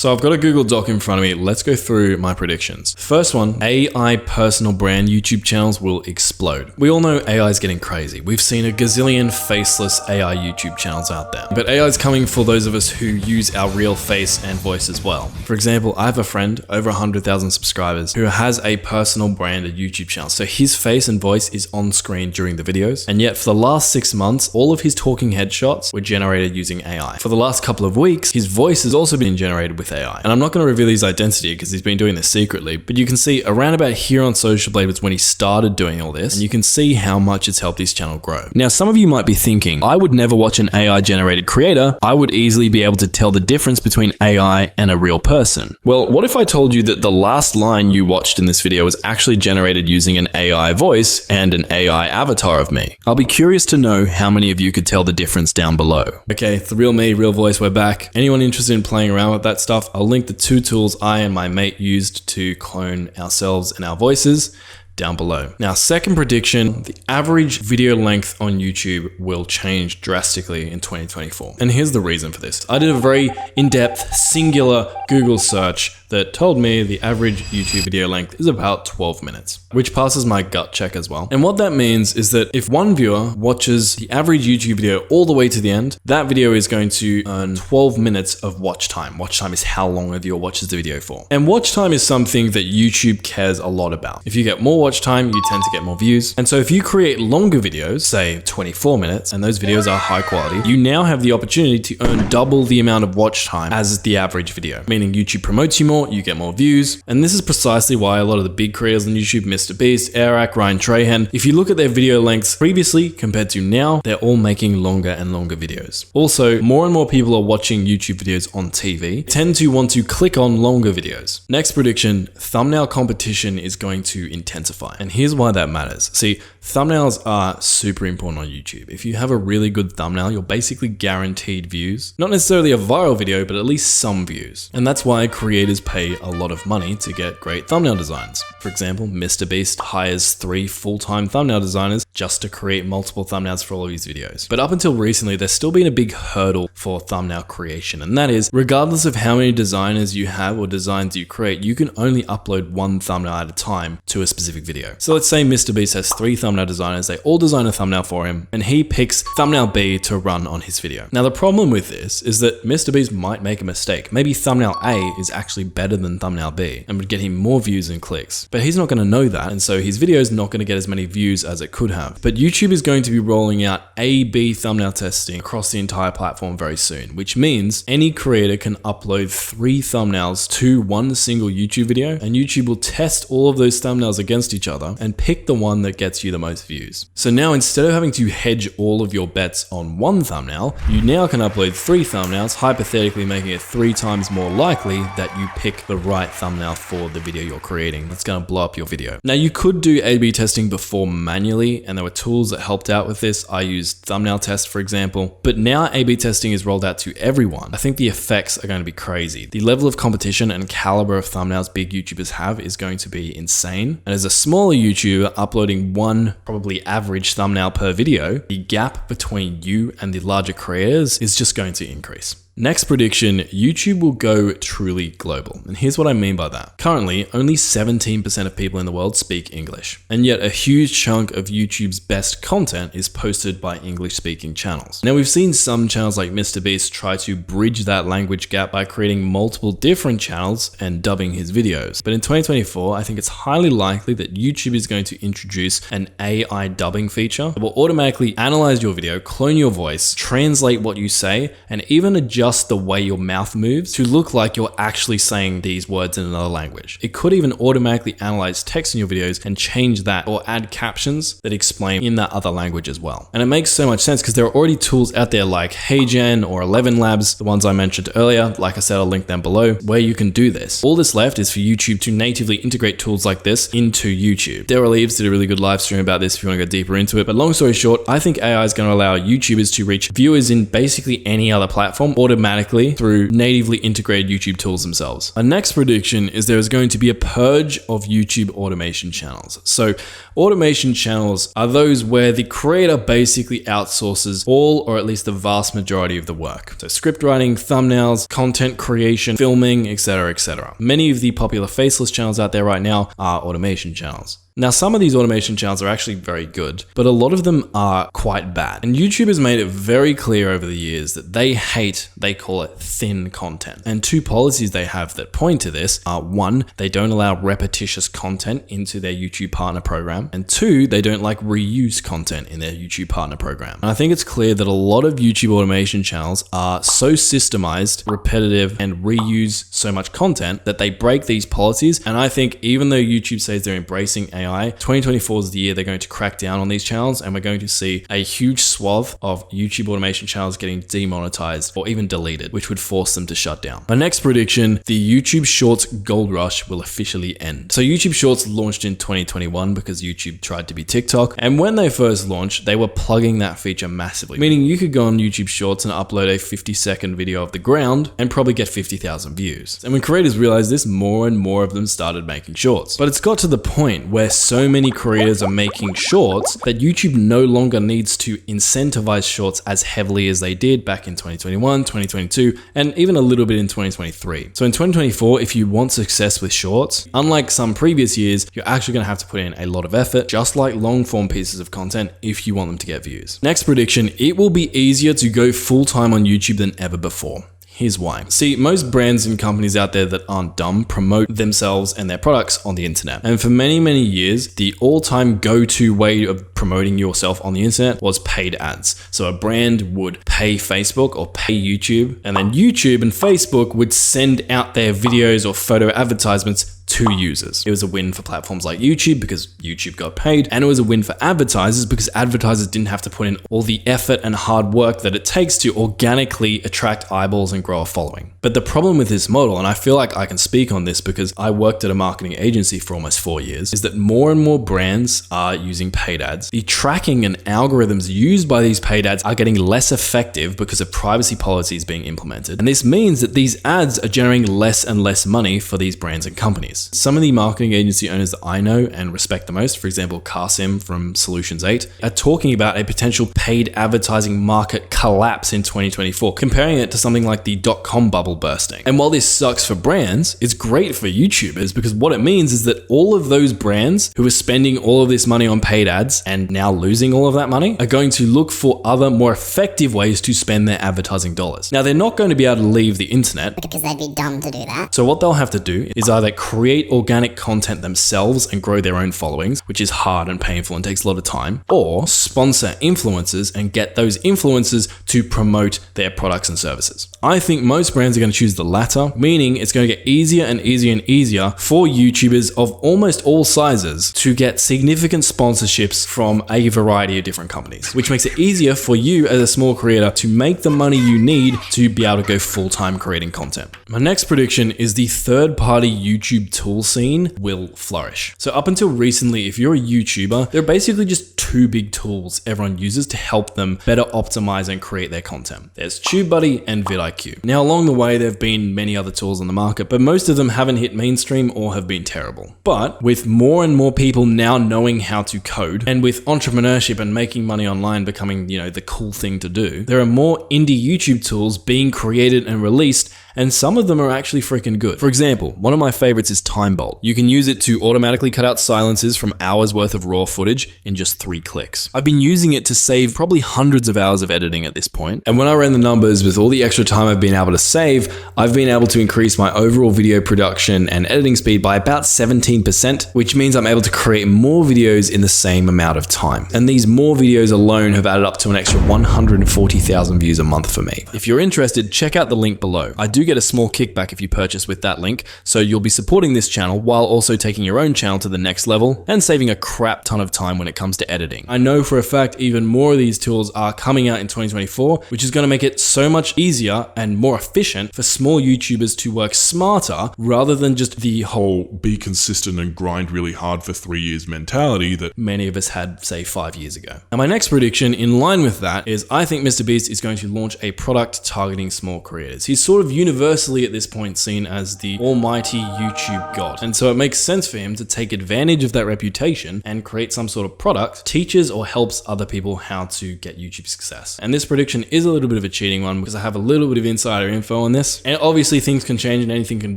So I've got a Google Doc in front of me. Let's go through my predictions. First one, AI personal brand YouTube channels will explode. We all know AI is getting crazy. We've seen a gazillion faceless AI YouTube channels out there. But AI is coming for those of us who use our real face and voice as well. For example, I have a friend, over 100,000 subscribers, who has a personal branded YouTube channel. So his face and voice is on screen during the videos. And yet for the last 6 months, all of his talking headshots were generated using AI. For the last couple of weeks, his voice has also been generated with AI. And I'm not going to reveal his identity because he's been doing this secretly, but you can see around about here on Social Blade was when he started doing all this, and you can see how much it's helped his channel grow. Now, some of you might be thinking, I would never watch an AI generated creator. I would easily be able to tell the difference between AI and a real person. Well, what if I told you that the last line you watched in this video was actually generated using an AI voice and an AI avatar of me? I'll be curious to know how many of you could tell the difference down below. Okay, the real me, real voice, we're back. Anyone interested in playing around with that stuff? I'll link the 2 tools I and my mate used to clone ourselves and our voices down below. Now, second prediction, the average video length on YouTube will change drastically in 2024. And here's the reason for this. I did a very in-depth, singular Google search that told me the average YouTube video length is about 12 minutes, which passes my gut check as well. And what that means is that if one viewer watches the average YouTube video all the way to the end, that video is going to earn 12 minutes of watch time. Watch time is how long a viewer watches the video for. And watch time is something that YouTube cares a lot about. If you get more watch time, you tend to get more views. And so if you create longer videos, say 24 minutes, and those videos are high quality, you now have the opportunity to earn double the amount of watch time as the average video, meaning YouTube promotes you more, you get more views. And this is precisely why a lot of the big creators on YouTube, Mr. Beast, Eric, Ryan Trahan, if you look at their video lengths previously compared to now, they're all making longer and longer videos. Also, more and more people are watching YouTube videos on TV, tend to want to click on longer videos. Next prediction, thumbnail competition is going to intensify. And here's why that matters. See, thumbnails are super important on YouTube. If you have a really good thumbnail, you're basically guaranteed views. Not necessarily a viral video, but at least some views. And that's why creators pay a lot of money to get great thumbnail designs. For example, Mr. Beast hires 3 full-time thumbnail designers just to create multiple thumbnails for all of his videos. But up until recently, there's still been a big hurdle for thumbnail creation. And that is, regardless of how many designers you have or designs you create, you can only upload 1 thumbnail at a time to a specific video. So let's say Mr. Beast has 3 thumbnail designers, they all design a thumbnail for him, and he picks thumbnail B to run on his video. Now, the problem with this is that Mr. Beast might make a mistake. Maybe thumbnail A is actually better than thumbnail B and would get him more views and clicks. But he's not going to know that, and so his video is not going to get as many views as it could have. But YouTube is going to be rolling out A/B thumbnail testing across the entire platform very soon, which means any creator can upload 3 thumbnails to one single YouTube video, and YouTube will test all of those thumbnails against each other and pick the one that gets you the most views. So now, instead of having to hedge all of your bets on one thumbnail, you now can upload 3 thumbnails, hypothetically making it 3 times more likely that you pick the right thumbnail for the video you're creating. That's going to blow up your video. Now, you could do A/B testing before manually, and there were tools that helped out with this. I used Thumbnail Test, for example, but now A/B testing is rolled out to everyone. I think the effects are going to be crazy. The level of competition and caliber of thumbnails big YouTubers have is going to be insane. And as a smaller YouTuber uploading 1 probably average thumbnail per video, the gap between you and the larger creators is just going to increase. Next prediction, YouTube will go truly global. And here's what I mean by that. Currently, only 17% of people in the world speak English. And yet a huge chunk of YouTube's best content is posted by English-speaking channels. Now, we've seen some channels like Mr. Beast try to bridge that language gap by creating multiple different channels and dubbing his videos. But in 2024, I think it's highly likely that YouTube is going to introduce an AI dubbing feature that will automatically analyze your video, clone your voice, translate what you say, and even adjust the way your mouth moves to look like you're actually saying these words in another language. It could even automatically analyze text in your videos and change that, or add captions that explain in that other language as well. And it makes so much sense because there are already tools out there like HeyGen or 11 Labs, the ones I mentioned earlier. Like I said, I'll link them below, where you can do this. All that's left is for YouTube to natively integrate tools like this into YouTube. Daryl Eves did a really good live stream about this if you want to go deeper into it. But long story short, I think AI is going to allow YouTubers to reach viewers in basically any other platform automatically through natively integrated YouTube tools themselves. Our next prediction is there is going to be a purge of YouTube automation channels. So automation channels are those where the creator basically outsources all or at least the vast majority of the work. So script writing, thumbnails, content creation, filming, etc., etc. Many of the popular faceless channels out there right now are automation channels. Now, some of these automation channels are actually very good, but a lot of them are quite bad. And YouTube has made it very clear over the years that they call it thin content. And two policies they have that point to this are: one, they don't allow repetitious content into their YouTube partner program, and two, they don't like reuse content in their YouTube partner program. And I think it's clear that a lot of YouTube automation channels are so systemized, repetitive, and reuse so much content that they break these policies. And I think even though YouTube says they're embracing AI, 2024 is the year they're going to crack down on these channels, and we're going to see a huge swath of YouTube automation channels getting demonetized or even deleted, which would force them to shut down. My next prediction, the YouTube Shorts gold rush will officially end. So YouTube Shorts launched in 2021 because YouTube tried to be TikTok, and when they first launched, they were plugging that feature massively, meaning you could go on YouTube Shorts and upload a 50-second video of the ground and probably get 50,000 views. And when creators realized this, more and more of them started making shorts. But it's got to the point where so many creators are making shorts that YouTube no longer needs to incentivize shorts as heavily as they did back in 2021, 2022, and even a little bit in 2023. So in 2024, if you want success with shorts, unlike some previous years, you're actually going to have to put in a lot of effort, just like long form pieces of content, if you want them to get views. Next prediction, it will be easier to go full-time on YouTube than ever before. Here's why. See, most brands and companies out there that aren't dumb promote themselves and their products on the internet. And for many, many years, the all-time go-to way of promoting yourself on the internet was paid ads. So a brand would pay Facebook or pay YouTube, and then YouTube and Facebook would send out their videos or photo advertisements to users. It was a win for platforms like YouTube because YouTube got paid, and it was a win for advertisers because advertisers didn't have to put in all the effort and hard work that it takes to organically attract eyeballs and grow a following. But the problem with this model, and I feel like I can speak on this because I worked at a marketing agency for almost 4 years, is that more and more brands are using paid ads. The tracking and algorithms used by these paid ads are getting less effective because of privacy policies being implemented. And this means that these ads are generating less and less money for these brands and companies. Some of the marketing agency owners that I know and respect the most, for example, Kasim from Solutions 8, are talking about a potential paid advertising market collapse in 2024, comparing it to something like the .com bubble bursting. And while this sucks for brands, it's great for YouTubers because what it means is that all of those brands who are spending all of this money on paid ads and now losing all of that money are going to look for other more effective ways to spend their advertising dollars. Now, they're not going to be able to leave the internet because they'd be dumb to do that. So what they'll have to do is either create organic content themselves and grow their own followings, which is hard and painful and takes a lot of time, or sponsor influencers and get those influencers to promote their products and services. I think most brands are going to choose the latter, meaning it's going to get easier and easier and easier for YouTubers of almost all sizes to get significant sponsorships from a variety of different companies, which makes it easier for you as a small creator to make the money you need to be able to go full-time creating content. My next prediction is the third-party YouTube tool scene will flourish. So up until recently, if you're a YouTuber, there are basically just two big tools everyone uses to help them better optimize and create their content. There's TubeBuddy and vidIQ. Now, along the way, there have been many other tools on the market, but most of them haven't hit mainstream or have been terrible. But with more and more people now knowing how to code, and with entrepreneurship and making money online becoming, the cool thing to do, there are more indie YouTube tools being created and released, and some of them are actually freaking good. For example, one of my favorites is TimeBolt. You can use it to automatically cut out silences from hours worth of raw footage in just 3 clicks. I've been using it to save probably hundreds of hours of editing at this point, and when I ran the numbers with all the extra time I've been able to save, I've been able to increase my overall video production and editing speed by about 17%, which means I'm able to create more videos in the same amount of time. And these more videos alone have added up to an extra 140,000 views a month for me. If you're interested, check out the link below. I do get a small kickback if you purchase with that link, so you'll be supporting this channel while also taking your own channel to the next level and saving a crap ton of time when it comes to editing. I know for a fact even more of these tools are coming out in 2024, which is going to make it so much easier and more efficient for small YouTubers to work smarter rather than just the whole be consistent and grind really hard for 3 years mentality that many of us had, say, 5 years ago. And my next prediction in line with that is I think MrBeast is going to launch a product targeting small creators. He's sort of universally at this point seen as the almighty YouTube god. And so it makes sense for him to take advantage of that reputation and create some sort of product, teaches or helps other people how to get YouTube success. And this prediction is a little bit of a cheating one because I have a little bit of insider info on this. And obviously things can change and anything can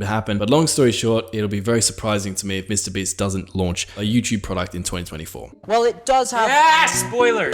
happen. But long story short, it'll be very surprising to me if MrBeast doesn't launch a YouTube product in 2024. Well, it does have... Ah, spoiler!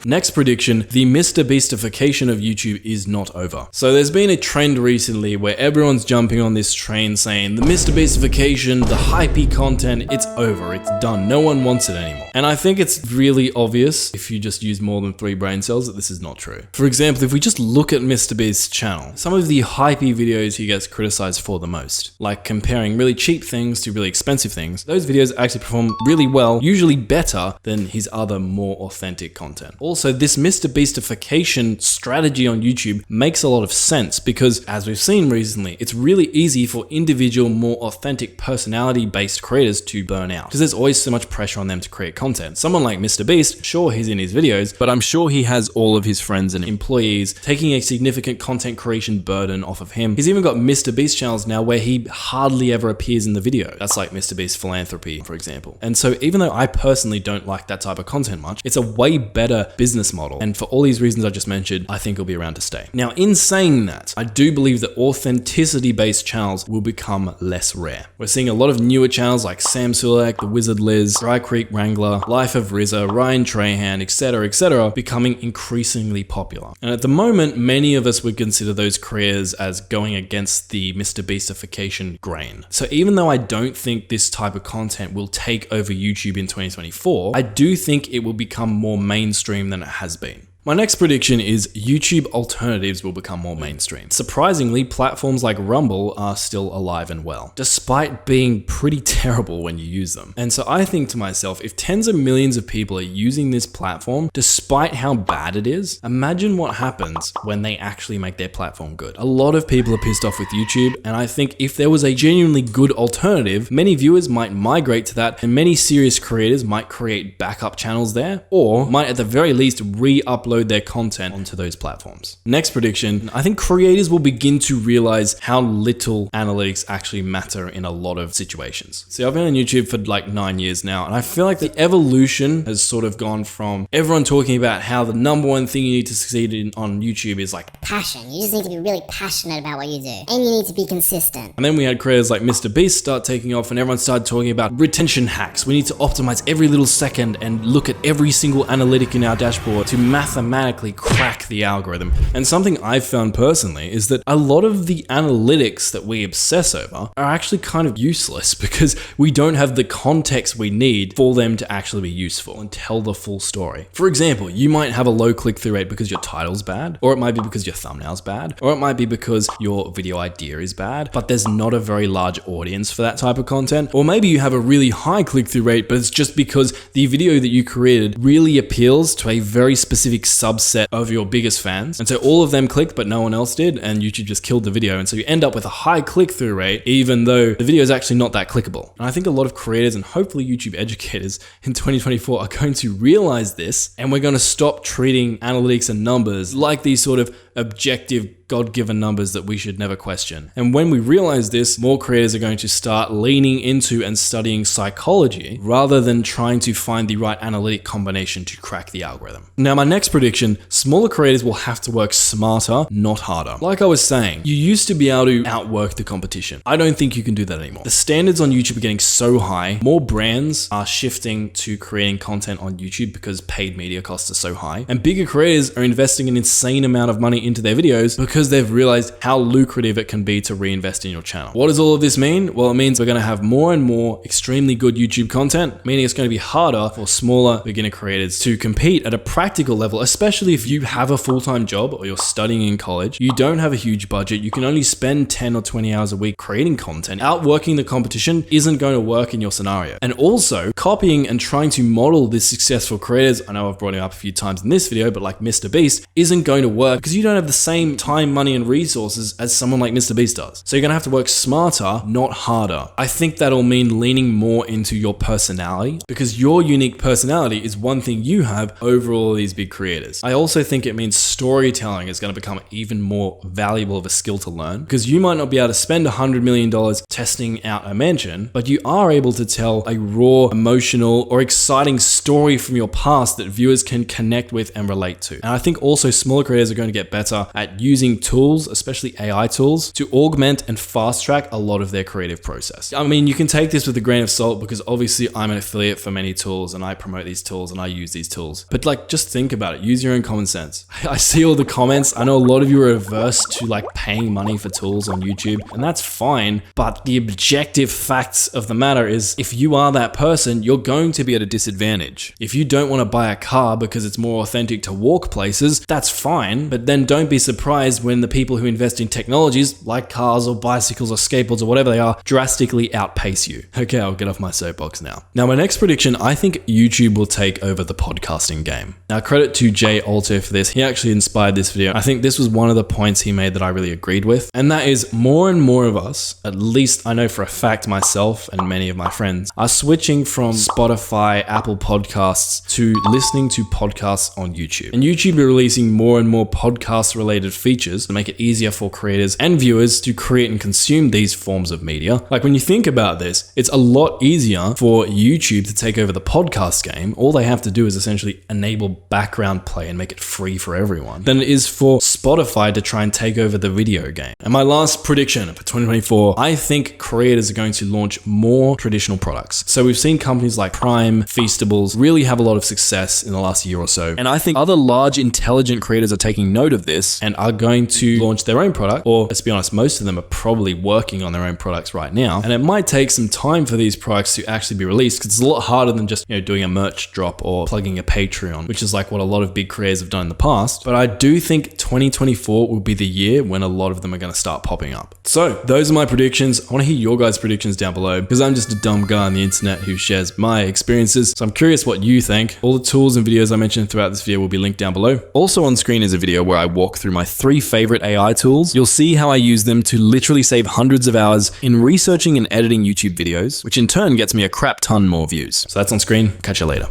Next prediction, the MrBeastification of YouTube is not over. So there's been a trend recently where everyone's jumping on this train saying the MrBeastification, the hypey content, it's over, it's done, no one wants it anymore. And I think it's really obvious if you just use more than 3 brain cells that this is not true. For example, if we just look at MrBeast's channel, some of the hypey videos he gets criticized for the most, like comparing really cheap things to really expensive things, those videos actually perform really well, usually better than his other more authentic content. Also, this MrBeastification strategy on YouTube makes a lot of sense because, as we've seen recently, it's really easy for individual, more authentic personality-based creators to burn out because there's always so much pressure on them to create content. Someone like MrBeast, sure, he's in his videos, but I'm sure he has all of his friends and employees taking a significant content creation burden off of him. He's even got MrBeast channels now where he hardly ever appears in the video. That's like MrBeast Philanthropy, for example. And so even though I personally don't like that type of content much, it's a way better business model. And for all these reasons I just mentioned, I think it'll be around to stay. Now, in saying that, I do believe that authenticity-based channels will become less rare. We're seeing a lot of newer channels like Sam Sulek, The Wizard Liz, Dry Creek Wrangler, Life of RZA, Ryan Trahan, etc., becoming increasingly popular. And at the moment, many of us would consider those creators as going against the MrBeastification grain. So even though I don't think this type of content will take over YouTube in 2024, I do think it will become more mainstream than it has been. My next prediction is YouTube alternatives will become more mainstream. Surprisingly, platforms like Rumble are still alive and well, despite being pretty terrible when you use them. And so I think to myself, if tens of millions of people are using this platform, despite how bad it is, imagine what happens when they actually make their platform good. A lot of people are pissed off with YouTube, and I think if there was a genuinely good alternative, many viewers might migrate to that, and many serious creators might create backup channels there, or might at the very least re-upload their content onto those platforms. Next prediction, I think creators will begin to realize how little analytics actually matter in a lot of situations. See, I've been on YouTube for like 9 years now, and I feel like the evolution has sort of gone from everyone talking about how the number one thing you need to succeed in on YouTube is like passion. You just need to be really passionate about what you do, and you need to be consistent. And then we had creators like MrBeast start taking off, and everyone started talking about retention hacks. We need to optimize every little second and look at every single analytic in our dashboard to mathematically crack the algorithm. And something I've found personally is that a lot of the analytics that we obsess over are actually kind of useless because we don't have the context we need for them to actually be useful and tell the full story. For example, you might have a low click-through rate because your title's bad, or it might be because your thumbnail's bad, or it might be because your video idea is bad, but there's not a very large audience for that type of content. Or maybe you have a really high click-through rate, but it's just because the video that you created really appeals to a very specific subset of your biggest fans. And so all of them clicked, but no one else did, and YouTube just killed the video. And so you end up with a high click-through rate, even though the video is actually not that clickable. And I think a lot of creators and hopefully YouTube educators in 2024 are going to realize this, and we're going to stop treating analytics and numbers like these sort of objective God-given numbers that we should never question. And when we realize this, more creators are going to start leaning into and studying psychology rather than trying to find the right analytic combination to crack the algorithm. Now, my next prediction, smaller creators will have to work smarter, not harder. Like I was saying, you used to be able to outwork the competition. I don't think you can do that anymore. The standards on YouTube are getting so high, more brands are shifting to creating content on YouTube because paid media costs are so high, and bigger creators are investing an insane amount of money money into their videos because they've realized how lucrative it can be to reinvest in your channel. What does all of this mean? Well, it means we're going to have more and more extremely good YouTube content, meaning it's going to be harder for smaller beginner creators to compete at a practical level, especially if you have a full-time job or you're studying in college. You don't have a huge budget. You can only spend 10 or 20 hours a week creating content. Outworking the competition isn't going to work in your scenario. And also, copying and trying to model these successful creators, I know I've brought it up a few times in this video, but like Mr. Beast, isn't going to work because you don't have the same time, money, and resources as someone like Mr. Beast does. So you're going to have to work smarter, not harder. I think that'll mean leaning more into your personality, because your unique personality is one thing you have over all of these big creators. I also think it means storytelling is going to become even more valuable of a skill to learn, because you might not be able to spend $100 million testing out a mansion, but you are able to tell a raw, emotional, or exciting story from your past that viewers can connect with and relate to. And I think also smaller creators are going to get better at using tools, especially AI tools, to augment and fast track a lot of their creative process. I mean, you can take this with a grain of salt because obviously I'm an affiliate for many tools and I promote these tools and I use these tools. But like, just think about it. Use your own common sense. I see all the comments. I know a lot of you are averse to like paying money for tools on YouTube, and that's fine. But the objective facts of the matter is, if you are that person, you're going to be at a disadvantage. If you don't want to buy a car because it's more authentic to walk places, that's fine. But then don't be surprised when the people who invest in technologies like cars or bicycles or skateboards or whatever they are drastically outpace you. Okay, I'll get off my soapbox now. Now, my next prediction, I think YouTube will take over the podcasting game. Now, credit to Jay Alto for this. He actually inspired this video. I think this was one of the points he made that I really agreed with. And that is, more and more of us, at least I know for a fact myself and many of my friends, are switching from Spotify, Apple Podcasts to listening to podcasts on YouTube. And YouTube are releasing more and more podcast related features to make it easier for creators and viewers to create and consume these forms of media. Like, when you think about this, it's a lot easier for YouTube to take over the podcast game. All they have to do is essentially enable background play and make it free for everyone, than it is for Spotify to try and take over the video game. And my last prediction for 2024, I think creators are going to launch more traditional products. So we've seen companies like Prime, Feastables really have a lot of success in the last year or so. And I think other large intelligent creators are taking note of this and are going to launch their own product, or let's be honest, most of them are probably working on their own products right now. And it might take some time for these products to actually be released, because it's a lot harder than just, doing a merch drop or plugging a Patreon, which is like what a lot of big creators have done in the past. But I do think 2024 will be the year when a lot of them are going to start popping up. So those are my predictions. I want to hear your guys' predictions down below, because I'm just a dumb guy on the internet who shares my experiences. So I'm curious what you think. All the tools and videos I mentioned throughout this video will be linked down below. Also on screen is a video where I walk through my 3 favorite AI tools. You'll see how I use them to literally save hundreds of hours in researching and editing YouTube videos, which in turn gets me a crap ton more views. So that's on screen. Catch you later.